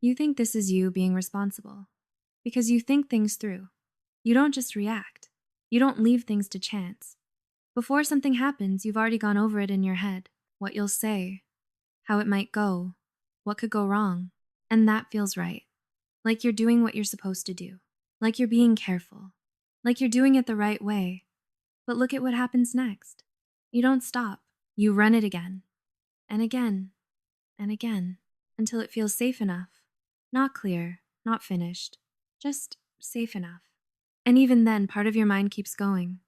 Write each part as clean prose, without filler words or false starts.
You think this is you being responsible because you think things through. You don't just react. You don't leave things to chance. Before something happens, you've already gone over it in your head, what you'll say, how it might go, what could go wrong. And that feels right. Like you're doing what you're supposed to do. Like you're being careful. Like you're doing it the right way. But look at what happens next. You don't stop. You run it again. And again. And again. Until it feels safe enough. Not clear. Not finished. Just safe enough. And even then, part of your mind keeps going.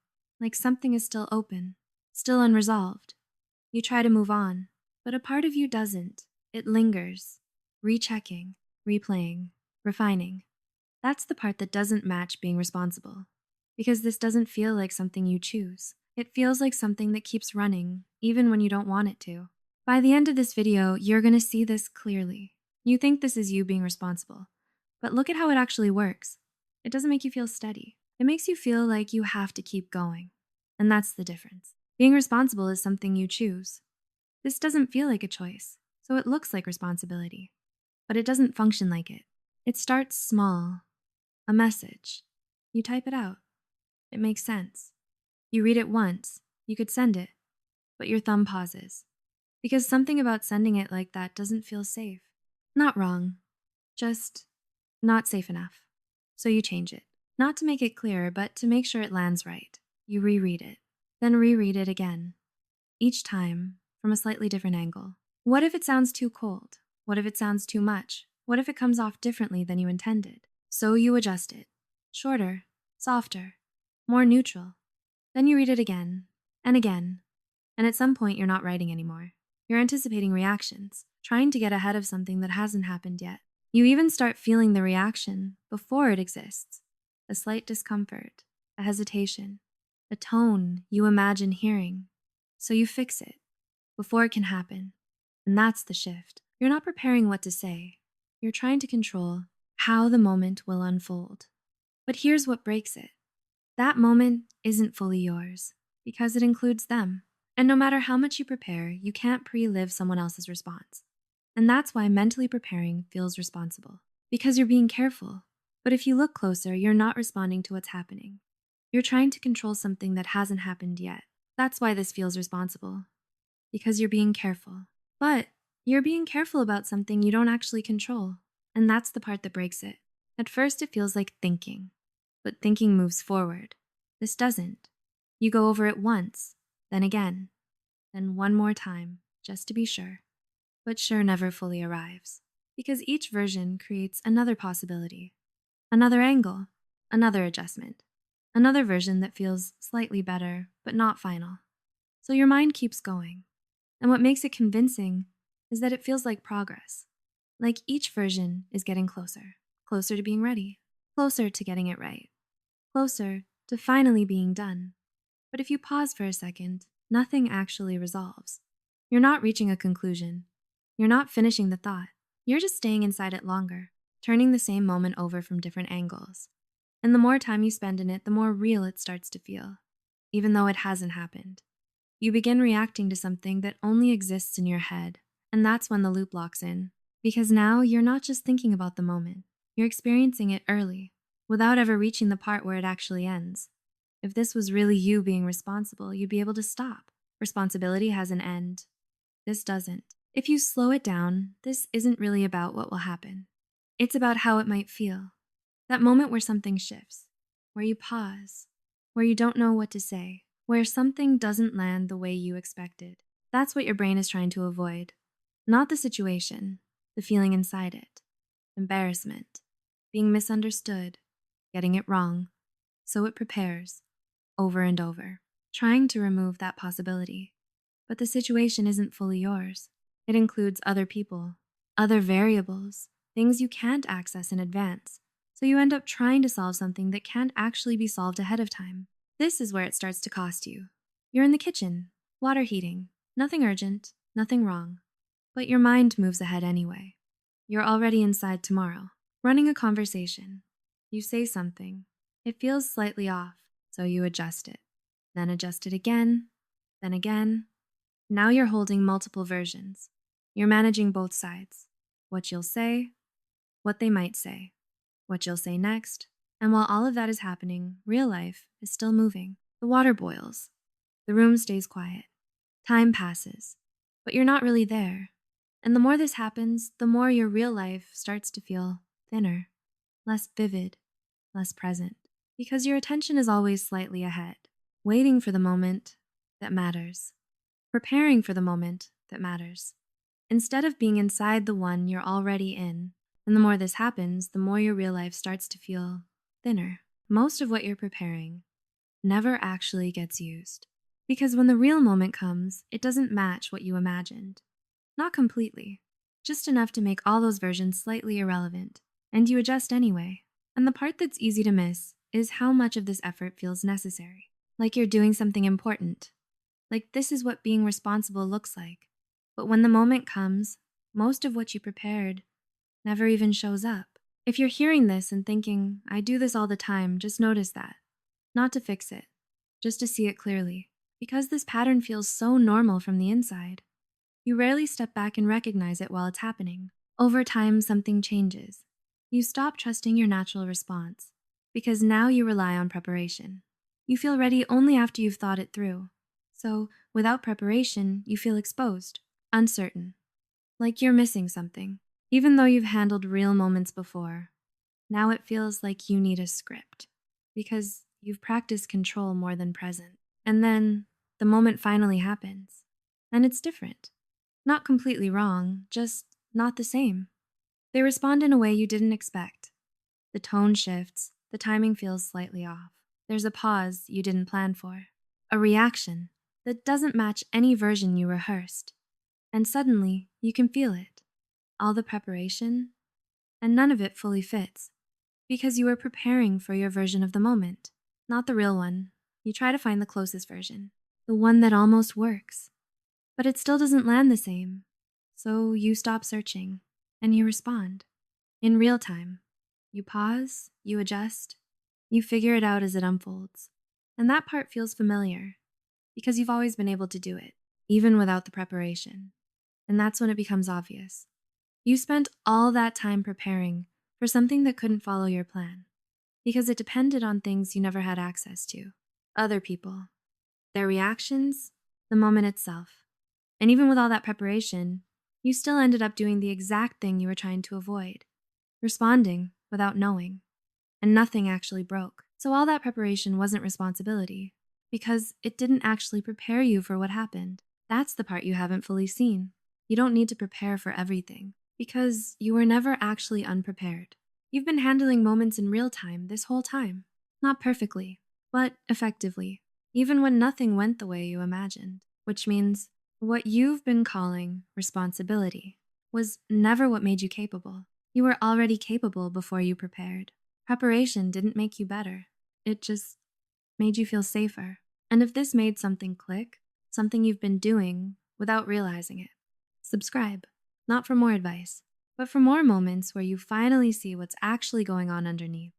Like something is still open. Still unresolved. You try to move on. But a part of you doesn't. It lingers. Rechecking. Replaying. Refining. That's the part that doesn't match being responsible. Because this doesn't feel like something you choose. It feels like something that keeps running, even when you don't want it to. By the end of this video, you're gonna see this clearly. You think this is you being responsible, but look at how it actually works. It doesn't make you feel steady. It makes you feel like you have to keep going. And that's the difference. Being responsible is something you choose. This doesn't feel like a choice, so it looks like responsibility. But it doesn't function like it. It starts small. A message. You type it out. It makes sense. You read it once. You could send it. But your thumb pauses. Because something about sending it like that doesn't feel safe. Not wrong. Just not safe enough. So you change it. Not to make it clearer, but to make sure it lands right. You reread it. Then reread it again. Each time from a slightly different angle. What if it sounds too cold? What if it sounds too much? What if it comes off differently than you intended? So you adjust it. Shorter, softer, more neutral. Then you read it again and again. And at some point, you're not writing anymore. You're anticipating reactions, trying to get ahead of something that hasn't happened yet. You even start feeling the reaction before it exists. A slight discomfort, a hesitation, a tone you imagine hearing. So you fix it before it can happen. And that's the shift. You're not preparing what to say. You're trying to control how the moment will unfold. But here's what breaks it. That moment isn't fully yours because it includes them. And no matter how much you prepare, you can't pre-live someone else's response. And that's why mentally preparing feels responsible, because you're being careful. But if you look closer, you're not responding to what's happening. You're trying to control something that hasn't happened yet. That's why this feels responsible, because you're being careful. But you're being careful about something you don't actually control. And that's the part that breaks it. At first, it feels like thinking, but thinking moves forward. This doesn't. You go over it once, then again, then one more time, just to be sure. But sure never fully arrives, because each version creates another possibility, another angle, another adjustment, another version that feels slightly better, but not final. So your mind keeps going. And what makes it convincing is that it feels like progress. Like each version is getting closer, closer to being ready, closer to getting it right, closer to finally being done. But if you pause for a second, nothing actually resolves. You're not reaching a conclusion. You're not finishing the thought. You're just staying inside it longer, turning the same moment over from different angles. And the more time you spend in it, the more real it starts to feel, even though it hasn't happened. You begin reacting to something that only exists in your head, and that's when the loop locks in. Because now you're not just thinking about the moment, you're experiencing it early, without ever reaching the part where it actually ends. If this was really you being responsible, you'd be able to stop. Responsibility has an end. This doesn't. If you slow it down, this isn't really about what will happen. It's about how it might feel. That moment where something shifts, where you pause, where you don't know what to say, where something doesn't land the way you expected. That's what your brain is trying to avoid. Not the situation, the feeling inside it. Embarrassment, being misunderstood, getting it wrong. So it prepares, over and over, trying to remove that possibility. But the situation isn't fully yours. It includes other people, other variables, things you can't access in advance. So you end up trying to solve something that can't actually be solved ahead of time. This is where it starts to cost you. You're in the kitchen, water heating, nothing urgent, nothing wrong. But your mind moves ahead anyway. You're already inside tomorrow, running a conversation. You say something. It feels slightly off, so you adjust it. Then adjust it again, then again. Now you're holding multiple versions. You're managing both sides. What you'll say, what they might say, what you'll say next. And while all of that is happening, real life is still moving. The water boils. The room stays quiet. Time passes. But you're not really there. And the more this happens, the more your real life starts to feel thinner, less vivid, less present. Because your attention is always slightly ahead, waiting for the moment that matters, preparing for the moment that matters, instead of being inside the one you're already in. And the more this happens, the more your real life starts to feel thinner. Most of what you're preparing never actually gets used. Because when the real moment comes, it doesn't match what you imagined. Not completely, just enough to make all those versions slightly irrelevant. And you adjust anyway. And the part that's easy to miss is how much of this effort feels necessary. Like you're doing something important. Like this is what being responsible looks like. But when the moment comes, most of what you prepared never even shows up. If you're hearing this and thinking, I do this all the time, just notice that. Not to fix it, just to see it clearly. Because this pattern feels so normal from the inside, you rarely step back and recognize it while it's happening. Over time, something changes. You stop trusting your natural response, because now you rely on preparation. You feel ready only after you've thought it through. So, without preparation, you feel exposed, uncertain, like you're missing something. Even though you've handled real moments before, now it feels like you need a script, because you've practiced control more than present. And then, the moment finally happens, and it's different. Not completely wrong, just not the same. They respond in a way you didn't expect. The tone shifts, the timing feels slightly off. There's a pause you didn't plan for, a reaction that doesn't match any version you rehearsed. And suddenly, you can feel it. All the preparation, and none of it fully fits. Because you were preparing for your version of the moment, not the real one. You try to find the closest version, the one that almost works. But it still doesn't land the same. So you stop searching, and you respond. In real time. You pause, you adjust, you figure it out as it unfolds. And that part feels familiar, because you've always been able to do it, even without the preparation. And that's when it becomes obvious. You spent all that time preparing for something that couldn't follow your plan, because it depended on things you never had access to. Other people, their reactions, the moment itself. And even with all that preparation, you still ended up doing the exact thing you were trying to avoid, responding without knowing, and nothing actually broke. So all that preparation wasn't responsibility, because it didn't actually prepare you for what happened. That's the part you haven't fully seen. You don't need to prepare for everything, because you were never actually unprepared. You've been handling moments in real time this whole time. Not perfectly, but effectively, even when nothing went the way you imagined. Which means what you've been calling responsibility was never what made you capable. You were already capable before you prepared. Preparation didn't make you better. It just made you feel safer. And if this made something click, something you've been doing without realizing it, subscribe. Not for more advice, but for more moments where you finally see what's actually going on underneath.